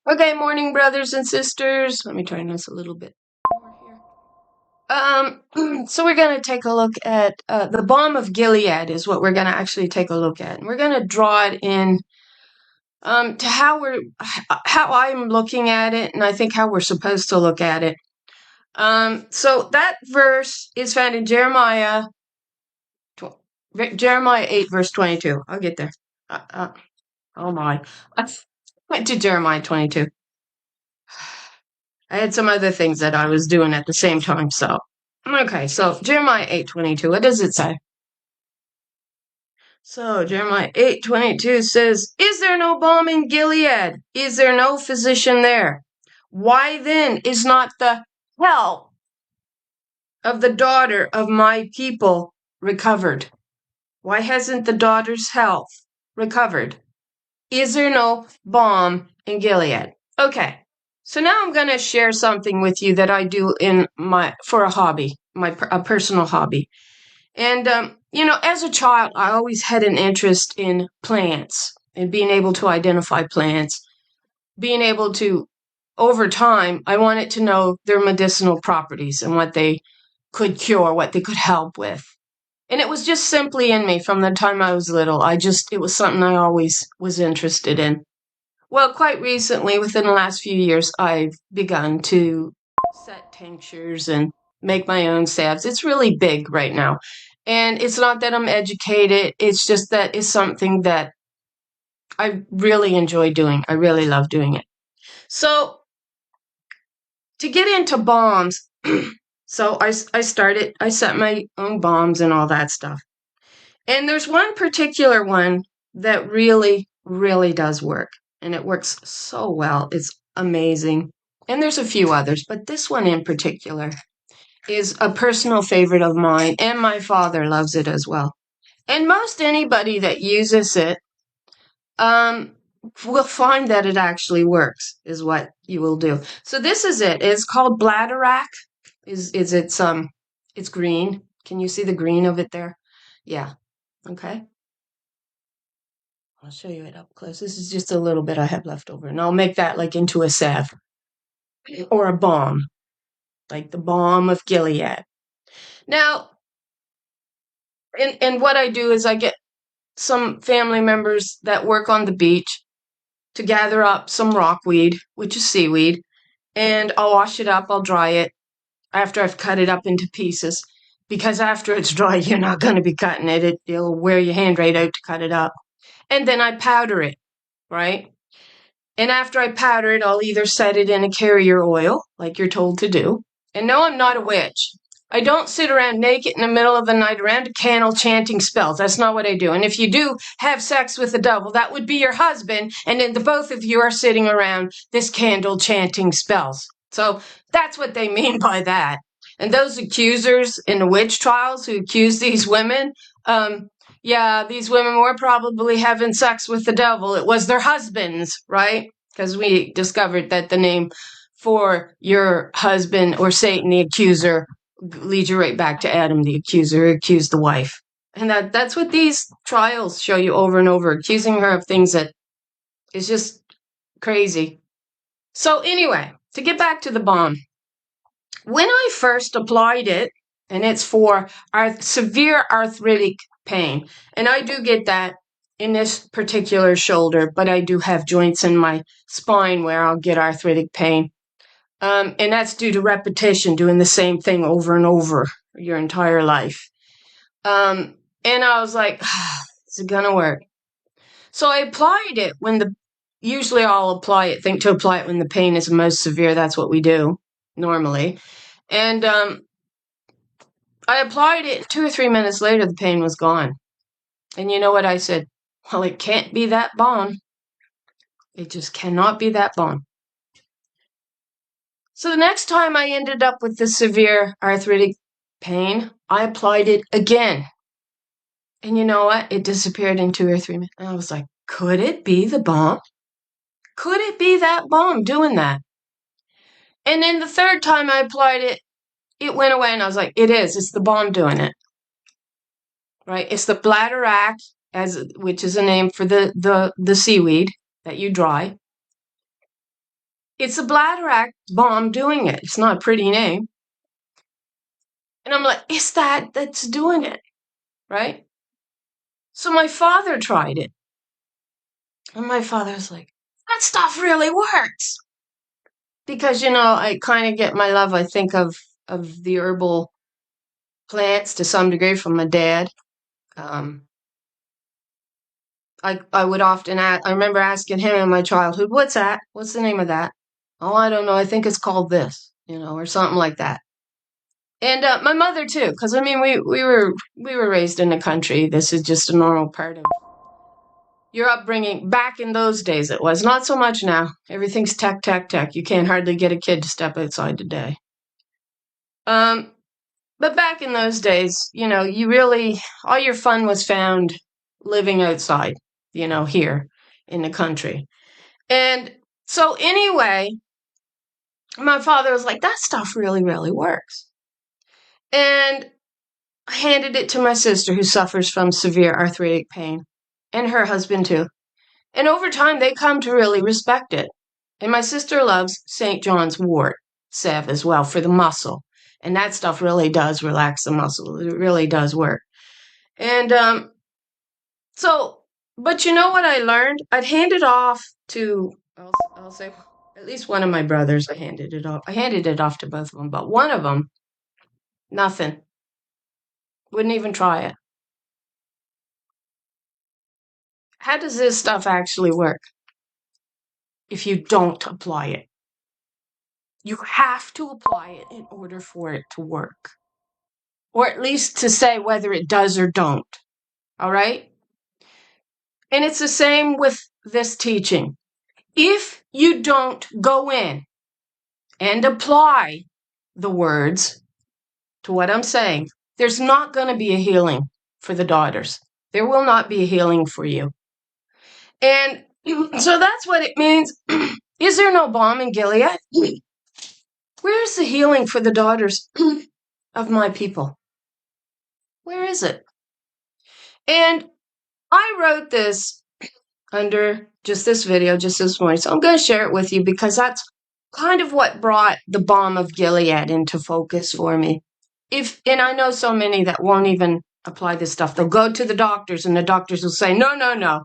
Okay, morning, brothers and sisters. Let me turn this a little bit more here. So we're going to take a look at the balm of Gilead is what we're going to actually take a look at. And we're going to draw it in to how I'm looking at it, and I think how we're supposed to look at it. So that verse is found in Jeremiah 8, verse 22. I'll get there. Oh my. I went to Jeremiah 22. I had some other things that I was doing at the same time, so. Okay, so Jeremiah 8:22, what does it say? So Jeremiah 8:22 says, "Is there no balm in Gilead? Is there no physician there? Why then is not the health of the daughter of my people recovered? Why hasn't the daughter's health recovered? Is there no balm in Gilead?" Okay, so now I'm going to share something with you that I do for a hobby, a personal hobby. And, as a child, I always had an interest in plants and being able to identify plants, being able to, over time, I wanted to know their medicinal properties and what they could cure, what they could help with. And it was just simply in me from the time I was little. It was something I always was interested in. Well, quite recently, within the last few years, I've begun to set tinctures and make my own salves. It's really big right now. And it's not that I'm educated, it's just that it's something that I really enjoy doing. I really love doing it. So, to get into balms, so I set my own balms and all that stuff. And there's one particular one that really, really does work. And it works so well. It's amazing. And there's a few others, but this one in particular is a personal favorite of mine, and my father loves it as well. And most anybody that uses it um, will find that it actually works, is what you will do. So this is it. It's called Bladderwrack. It's green. Can you see the green of it there? Yeah. Okay. I'll show you it up close. This is just a little bit I have left over, and I'll make that like into a salve or a balm, like the balm of Gilead. Now, and what I do is I get some family members that work on the beach to gather up some rockweed, which is seaweed, and I'll wash it up, I'll dry it after I've cut it up into pieces, because after it's dry, you're not going to be cutting it. It'll wear your hand right out to cut it up. And then I powder it, right? And after I powder it, I'll either set it in a carrier oil, like you're told to do. And no, I'm not a witch. I don't sit around naked in the middle of the night around a candle chanting spells. That's not what I do. And if you do have sex with the devil, that would be your husband, and then the both of you are sitting around this candle chanting spells. So that's what they mean by that. And those accusers in the witch trials who accuse these women, yeah, these women were probably having sex with the devil. It was their husbands, right? Because we discovered that the name for your husband or Satan, the accuser, leads you right back to Adam, the accuser, who accused the wife. And that's what these trials show you over and over, accusing her of things that is just crazy. So anyway, to get back to the balm, when I first applied it, and it's for severe arthritic pain, and I do get that in this particular shoulder, but I do have joints in my spine where I'll get arthritic pain. And that's due to repetition, doing the same thing over and over your entire life. And I was like, is it gonna work? So I applied it usually I'll apply it, think to apply it when the pain is most severe. That's what we do normally. And I applied it. 2 or 3 minutes later, the pain was gone. And you know what I said? Well, it can't be that balm. It just cannot be that balm. So the next time I ended up with the severe arthritic pain, I applied it again. And you know what? It disappeared in 2 or 3 minutes. And I was like, could it be the balm? Could it be that balm doing that? And then the third time I applied it, it went away, and I was like, it is. It's the balm doing it. Right? It's the bladderwrack, which is a name for the seaweed that you dry. It's a bladder bomb doing it. It's not a pretty name. And I'm like, it's that's doing it, right? So my father tried it. And my father was like, that stuff really works. Because, I kind of get my love, I think, of the herbal plants to some degree from my dad. I would often I remember asking him in my childhood, what's that? What's the name of that? Oh, I don't know. I think it's called this, or something like that. And my mother too, because I mean, we were raised in the country. This is just a normal part of your upbringing. Back in those days, it was not so much now. Everything's tech, tech, tech. You can't hardly get a kid to step outside today. But back in those days, you really all your fun was found living outside, here in the country. And so anyway, my father was like, that stuff really, really works. And I handed it to my sister, who suffers from severe arthritic pain, and her husband too. And over time, they come to really respect it. And my sister loves St. John's wort salve as well for the muscle. And that stuff really does relax the muscle. It really does work. And but you know what I learned? I'd hand it off to, I'll say, at least one of my brothers. I handed it off. I handed it off to both of them, but one of them, nothing. Wouldn't even try it. How does this stuff actually work if you don't apply it? You have to apply it in order for it to work. Or at least to say whether it does or don't. All right? And it's the same with this teaching. If you don't go in and apply the words to what I'm saying, there's not going to be a healing for the daughters. There will not be a healing for you. And so that's what it means. Is there no balm in Gilead? Where's the healing for the daughters of my people? Where is it? And I wrote this under just this video, just this morning. So I'm going to share it with you because that's kind of what brought the balm of Gilead into focus for me. And I know so many that won't even apply this stuff. They'll go to the doctors and the doctors will say, no, no, no.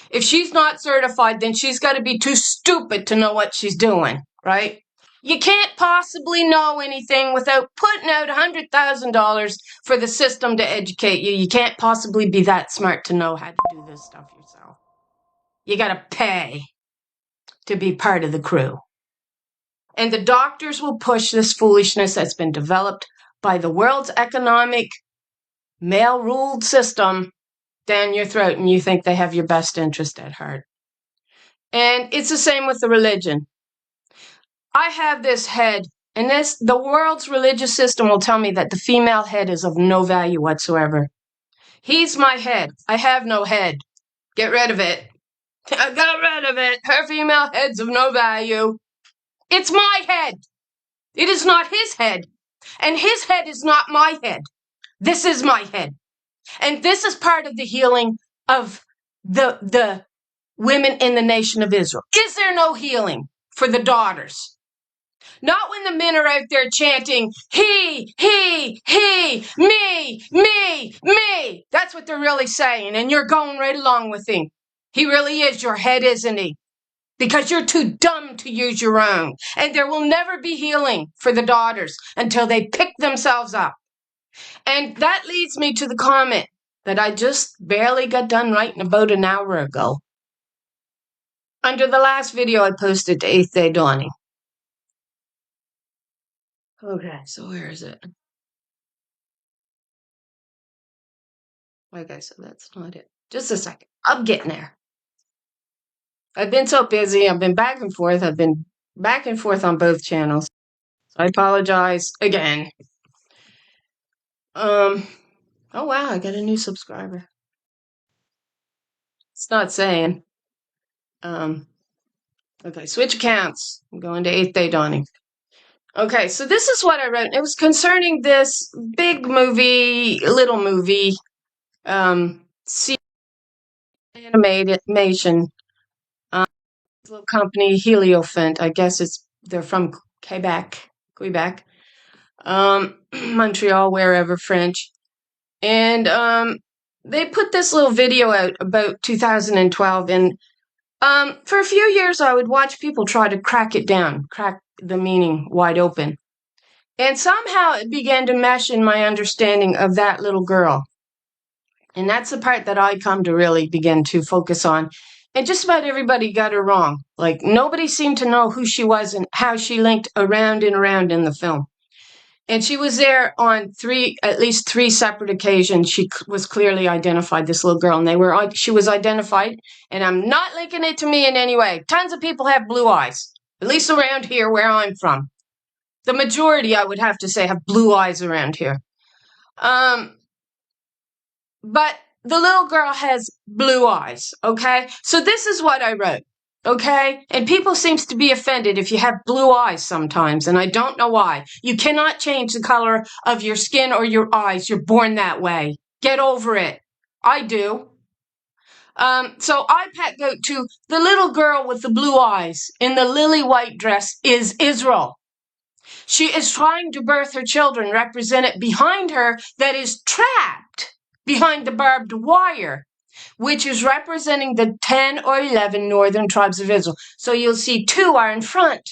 If she's not certified, then she's got to be too stupid to know what she's doing, right? You can't possibly know anything without putting out $100,000 for the system to educate you. You can't possibly be that smart to know how to do this stuff yourself. You got to pay to be part of the crew. And the doctors will push this foolishness that's been developed by the world's economic, male-ruled system down your throat, and you think they have your best interest at heart. And it's the same with the religion. I have this head, and the world's religious system will tell me that the female head is of no value whatsoever. He's my head. I have no head. Get rid of it. I got rid of it. Her female head's of no value. It's my head. It is not his head. And his head is not my head. This is my head. And this is part of the healing of the women in the nation of Israel. Is there no healing for the daughters? Not when the men are out there chanting, he, me, me, me. That's what they're really saying. And you're going right along with him. He really is your head, isn't he? Because you're too dumb to use your own. And there will never be healing for the daughters until they pick themselves up. And that leads me to the comment that I just barely got done writing about an hour ago. Under the last video I posted to 8th Day Dawning. Okay, so where is it? Okay, so that's not it. Just a second. I'm getting there. I've been so busy. I've been back and forth. I've been back and forth on both channels. So I apologize again. Oh wow, I got a new subscriber. It's not saying. Okay, switch accounts. I'm going to 8th Day Dawning. Okay, so this is what I wrote. It was concerning this big movie, little movie, animation, little company, Heliofant. I guess it's They're from Quebec, Montreal, wherever, French. And they put this little video out about 2012. And for a few years, I would watch people try to crack it down, crack the meaning wide open. And somehow it began to mesh in my understanding of that little girl. And that's the part that I come to really begin to focus on. And just about everybody got her wrong. Like, nobody seemed to know who she was and how she linked around and around in the film. And she was there on at least three separate occasions. She was clearly identified, this little girl, and she was identified. And I'm not linking it to me in any way. Tons of people have blue eyes, at least around here where I'm from. The majority, I would have to say, have blue eyes around here. But the little girl has blue eyes, okay? So this is what I wrote, okay? And people seems to be offended if you have blue eyes sometimes, and I don't know why. You cannot change the color of your skin or your eyes. You're born that way. Get over it. I do. So IPET GOAT 2, the little girl with the blue eyes in the lily white dress is Israel. She is trying to birth her children, represented behind her, that is trapped behind the barbed wire, which is representing the 10 or 11 northern tribes of Israel. So you'll see 2 are in front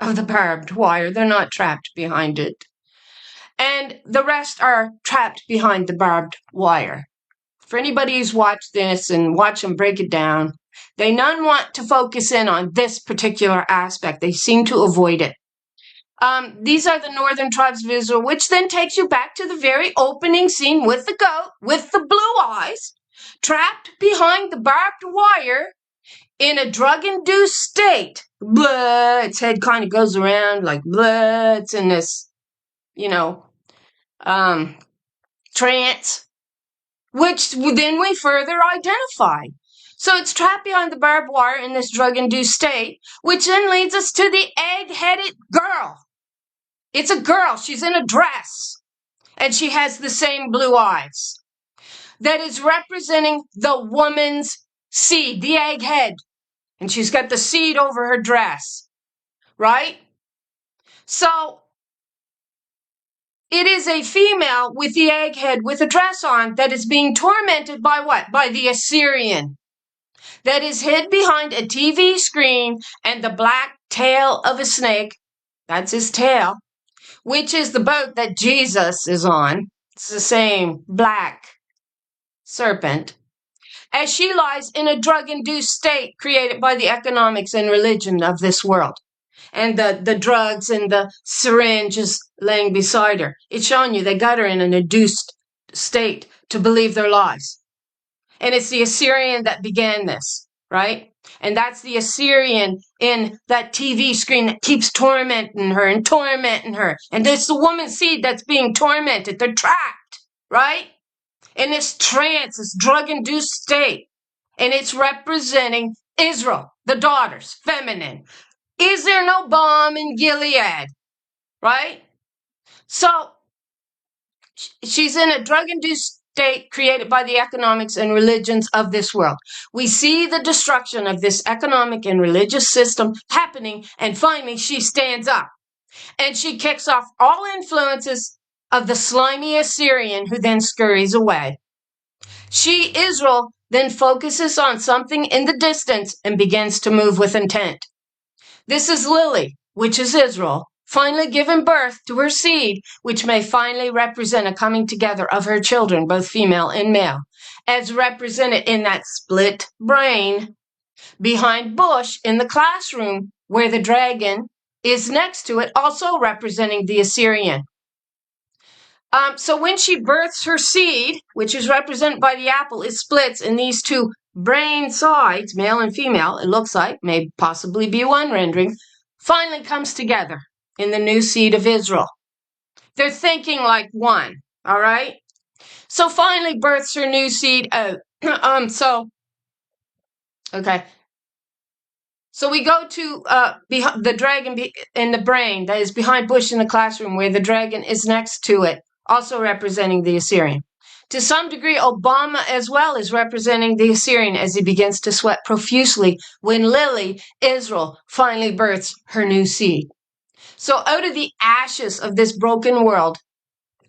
of the barbed wire. They're not trapped behind it. And the rest are trapped behind the barbed wire. For anybody who's watched this and watch them break it down, they none want to focus in on this particular aspect. They seem to avoid it. These are the northern tribes of Israel, which then takes you back to the very opening scene with the goat, with the blue eyes, trapped behind the barbed wire in a drug-induced state. Blah, its head kind of goes around like blah, it's in this, trance, which then we further identify. So it's trapped behind the barbed wire in this drug-induced state, which then leads us to the egg-headed girl. It's a girl. She's in a dress. And she has the same blue eyes. That is representing the woman's seed, the egghead. And she's got the seed over her dress. Right? So, it is a female with the egghead with a dress on that is being tormented by what? By the Assyrian. That is hid behind a TV screen and the black tail of a snake. That's his tail. Which is the boat that Jesus is on. It's the same black serpent. As she lies in a drug-induced state created by the economics and religion of this world. And the drugs and the syringe is laying beside her. It's showing you they got her in an induced state to believe their lies. And it's the Assyrian that began this, right? And that's the Assyrian in that TV screen that keeps tormenting her. And it's the woman's seed that's being tormented. They're trapped, right? In this trance, this drug-induced state. And it's representing Israel, the daughters, feminine. Is there no balm in Gilead? Right? So, she's in a drug-induced state created by the economics and religions of this world. We see the destruction of this economic and religious system happening, and finally she stands up. And she kicks off all influences of the slimy Assyrian, who then scurries away. She, Israel, then focuses on something in the distance and begins to move with intent. This is Lily, which is Israel, finally given birth to her seed, which may finally represent a coming together of her children, both female and male, as represented in that split brain behind Bush in the classroom, where the dragon is next to it, also representing the Assyrian. So when she births her seed, which is represented by the apple, it splits in these 2 brain sides, male and female, it looks like, may possibly be one rendering, finally comes together in the new seed of Israel. They're thinking like one, all right? So finally births her new seed out. So we go to the dragon in the brain that is behind Bush in the classroom, where the dragon is next to it, also representing the Assyrian. To some degree, Obama as well is representing the Assyrian as he begins to sweat profusely when Lily, Israel, finally births her new seed. So out of the ashes of this broken world,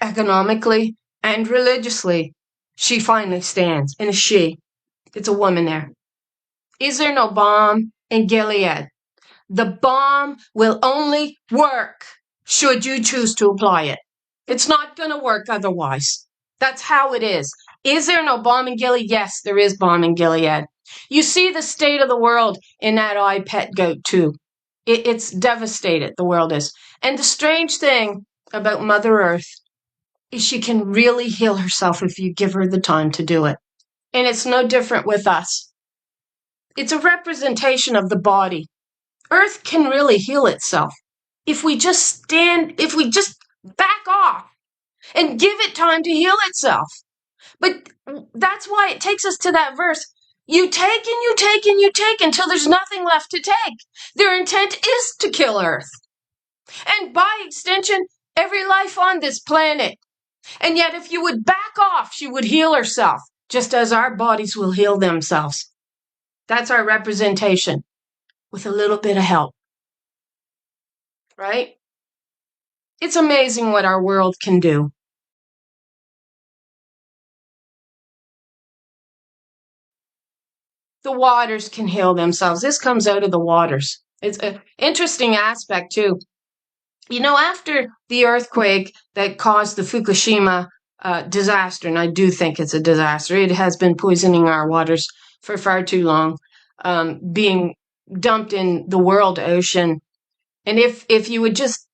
economically and religiously, she finally stands. And it's a woman there. Is there no balm in Gilead? The balm will only work should you choose to apply it. It's not going to work otherwise. That's how it is. Is there no balm in Gilead? Yes, there is balm in Gilead. You see the state of the world in that IPET GOAT too. It's devastated, the world is. And the strange thing about Mother Earth is she can really heal herself if you give her the time to do it. And it's no different with us. It's a representation of the body. Earth can really heal itself if we just back off and give it time to heal itself. But that's why it takes us to that verse. You take and you take and you take until there's nothing left to take. Their intent is to kill Earth. And by extension, every life on this planet. And yet if you would back off, she would heal herself, just as our bodies will heal themselves. That's our representation, with a little bit of help. Right? It's amazing what our world can do. The waters can heal themselves. This comes out of the waters. It's an interesting aspect, too. You know, after the earthquake that caused the Fukushima disaster, and I do think it's a disaster, it has been poisoning our waters for far too long, being dumped in the world ocean. And if you would just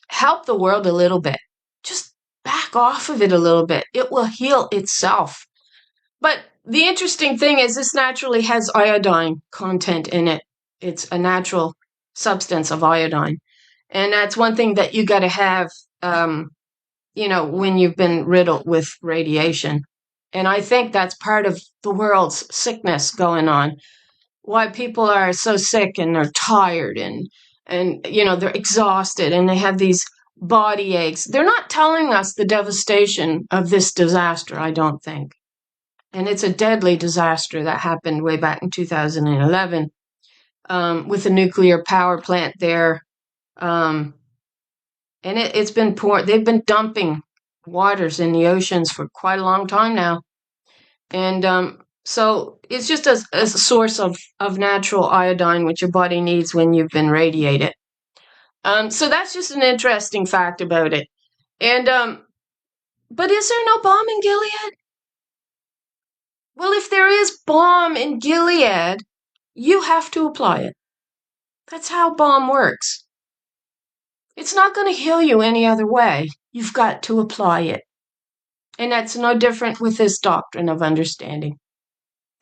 help the world a little bit, just back off of it a little bit, it will heal itself. But the interesting thing is this naturally has iodine content in it. It's a natural substance of iodine. And that's one thing that you got to have, when you've been riddled with radiation. And I think that's part of the world's sickness going on. Why people are so sick and they're tired and they're exhausted and they have these body aches. They're not telling us the devastation of this disaster, I don't think. And it's a deadly disaster that happened way back in 2011 with a nuclear power plant there. And it's been they've been dumping waters in the oceans for quite a long time now. And so it's just as a source of natural iodine, which your body needs when you've been radiated. So that's just an interesting fact about it. And but is there no balm in Gilead? Well, if there is balm in Gilead, you have to apply it. That's how balm works. It's not going to heal you any other way. You've got to apply it. And that's no different with this doctrine of understanding.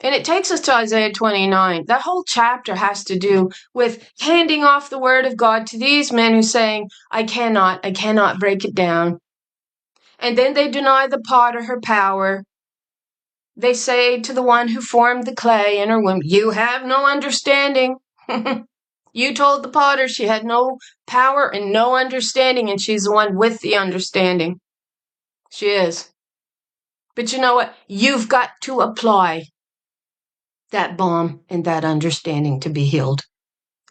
And it takes us to Isaiah 29. That whole chapter has to do with handing off the word of God to these men who are saying, I cannot break it down. And then they deny the potter her power. They say to the one who formed the clay in her womb, you have no understanding. You told the potter she had no power and no understanding, and she's the one with the understanding. She is. But you know what? You've got to apply that balm and that understanding to be healed,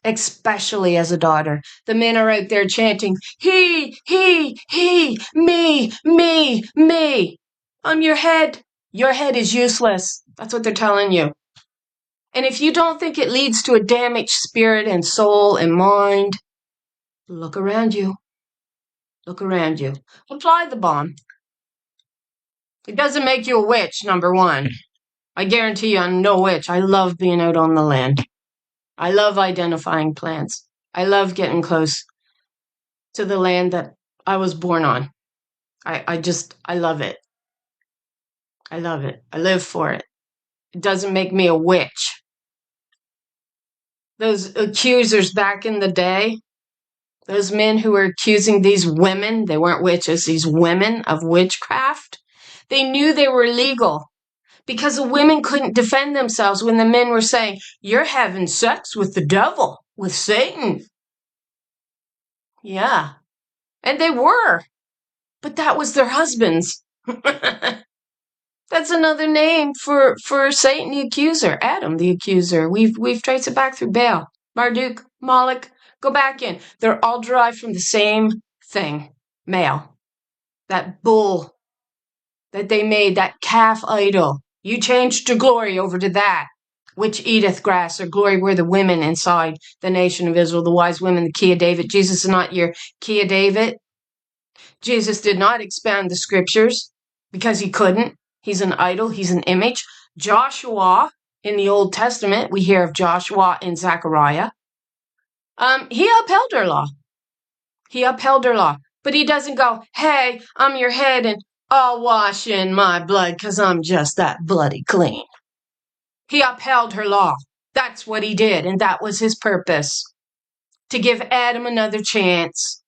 especially as a daughter. The men are out there chanting, he, me, me, me. Your head. Your head is useless. That's what they're telling you. And if you don't think it leads to a damaged spirit and soul and mind, look around you. Look around you. Apply the balm. It doesn't make you a witch, number one. I guarantee you I'm no witch. I love being out on the land. I love identifying plants. I love getting close to the land that I was born on. I love it. I love it. I live for it. It doesn't make me a witch. Those accusers back in the day, those men who were accusing these women, they weren't witches, these women of witchcraft, they knew they were illegal because the women couldn't defend themselves when the men were saying, you're having sex with the devil, with Satan. Yeah. And they were. But that was their husbands. That's another name for Satan the accuser, Adam the accuser. We've traced it back through Baal, Marduk, Moloch. Go back in. They're all derived from the same thing, male. That bull that they made, that calf idol. You changed your glory over to that, which eateth grass. Or glory were the women inside the nation of Israel, the wise women, the key of David. Jesus is not your key of David. Jesus did not expound the scriptures because he couldn't. He's an idol. He's an image. Joshua, in the Old Testament, we hear of Joshua in Zechariah. He upheld her law. He upheld her law. But he doesn't go, hey, I'm your head and I'll wash in my blood because I'm just that bloody clean. He upheld her law. That's what he did. And that was his purpose, to give Adam another chance.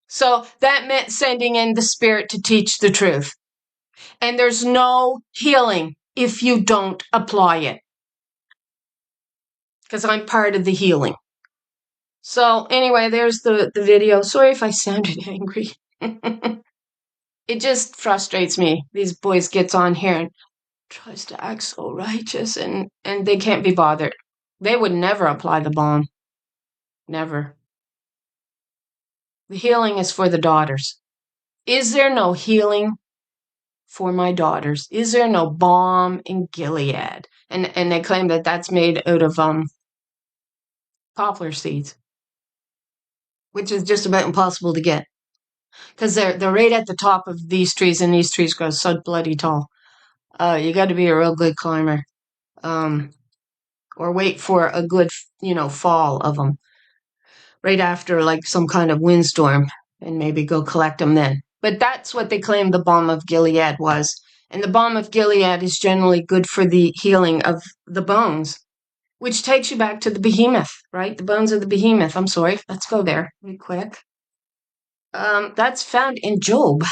So that meant sending in the Spirit to teach the truth. And there's no healing if you don't apply it. Because I'm part of the healing. So anyway, there's the video. Sorry if I sounded angry. It just frustrates me. These boys gets on here and tries to act so righteous and they can't be bothered. They would never apply the balm. Never. The healing is for the daughters. Is there no healing for my daughters? Is there no balm in Gilead? And they claim that that's made out of poplar seeds, which is just about impossible to get because they're right at the top of these trees, and these trees grow so bloody tall. You got to be a real good climber, or wait for a good fall of them right after like some kind of windstorm, and maybe go collect them then. But that's what they claim the balm of Gilead was. And the balm of Gilead is generally good for the healing of the bones, which takes you back to the behemoth, right? The bones of the behemoth. I'm sorry. Let's go there real quick. That's found in Job.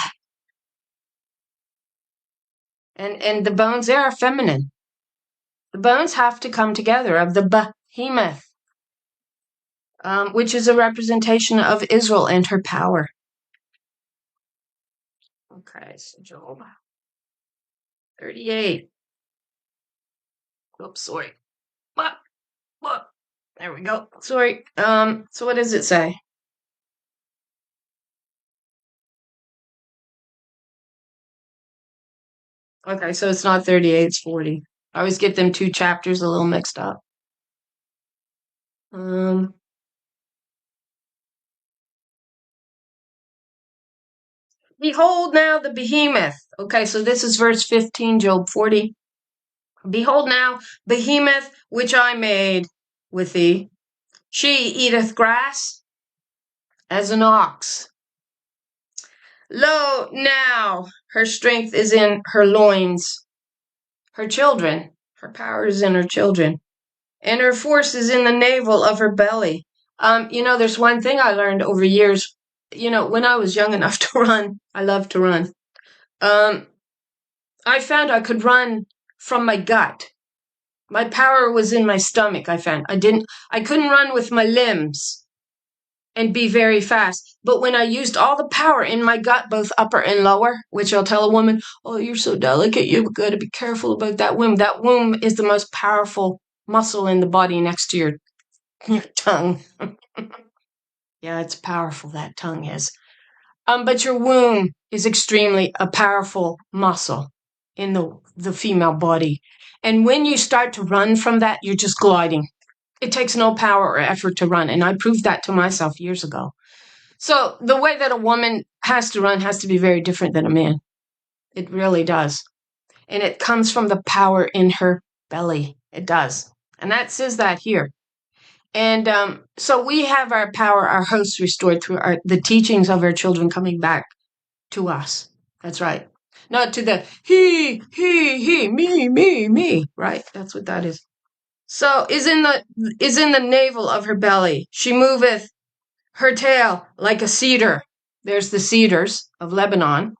And the bones there are feminine. The bones have to come together of the behemoth, which is a representation of Israel and her power. Okay, so Job 38. Oops, sorry. What? There we go. Sorry. So what does it say? Okay, so it's not 38, it's 40. I always get them two chapters a little mixed up. Behold now the behemoth. Okay, so this is verse 15, Job 40. Behold now, behemoth which I made with thee. She eateth grass as an ox. Lo, now her strength is in her loins. Her children, her power is in her children. And her force is in the navel of her belly. There's one thing I learned over years. When I was young enough to run, I loved to run. I found I could run from my gut. My power was in my stomach, I found. I couldn't run with my limbs and be very fast. But when I used all the power in my gut, both upper and lower, which I'll tell a woman, oh, you're so delicate, you've got to be careful about that womb. That womb is the most powerful muscle in the body next to your tongue. Yeah, it's powerful, that tongue is. But your womb is extremely a powerful muscle in the female body. And when you start to run from that, you're just gliding. It takes no power or effort to run. And I proved that to myself years ago. So the way that a woman has to run has to be very different than a man. It really does. And it comes from the power in her belly. It does. And that says that here. And so we have our power, our hosts restored through the teachings of our children coming back to us. That's right. Not to the he, me, right? That's what that is. So is in the navel of her belly. She moveth her tail like a cedar. There's the cedars of Lebanon.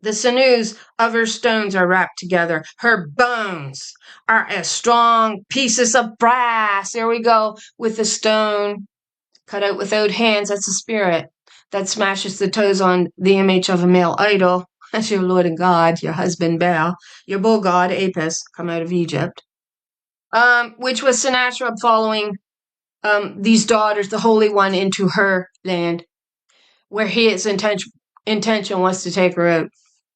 The sinews of her stones are wrapped together. Her bones are as strong pieces of brass. There we go with the stone cut out without hands. That's the spirit that smashes the toes on the image of a male idol. as your Lord and God, your husband Baal, your bull god Apis, come out of Egypt, which was Sennacherib following these daughters, the Holy One, into her land, where his intention was to take her out.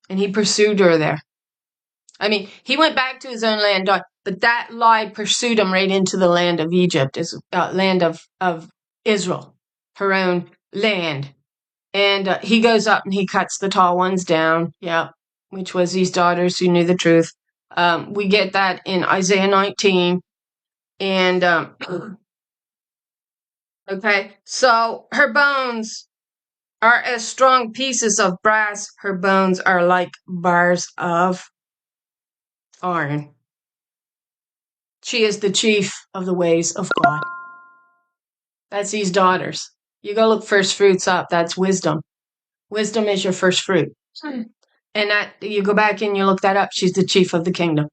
And he pursued her there. I mean, he went back to his own land, but that lie pursued him right into the land of Egypt, land of Israel, her own land. And he goes up and he cuts the tall ones down, yeah, which was these daughters who knew the truth. We get that in Isaiah 19. And, okay, so her bones are as strong pieces of brass. Her bones are like bars of iron. She is the chief of the ways of God. That's these daughters. You go look first fruits up. That's wisdom. Wisdom is your first fruit. And that you go back and you look that up. She's the chief of the kingdom.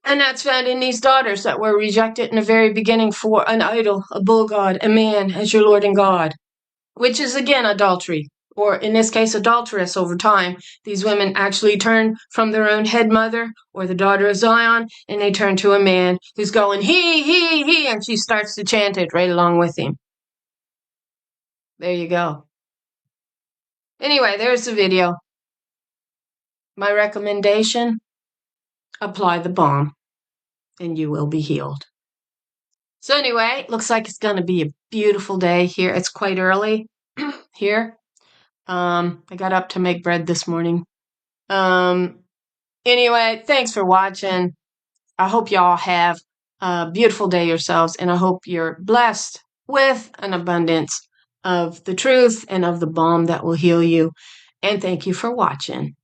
And that's found in these daughters that were rejected in the very beginning for an idol, a bull god, a man as your Lord and God, which is again adultery, or in this case, adulteress over time. These women actually turn from their own head mother or the daughter of Zion, and they turn to a man who's going, he, and she starts to chant it right along with him. There you go. Anyway, there's the video. My recommendation, apply the balm and you will be healed. So anyway, looks like it's going to be a beautiful day here. It's quite early here. I got up to make bread this morning. Anyway, thanks for watching. I hope y'all have a beautiful day yourselves, and I hope you're blessed with an abundance of the truth and of the balm that will heal you. And thank you for watching.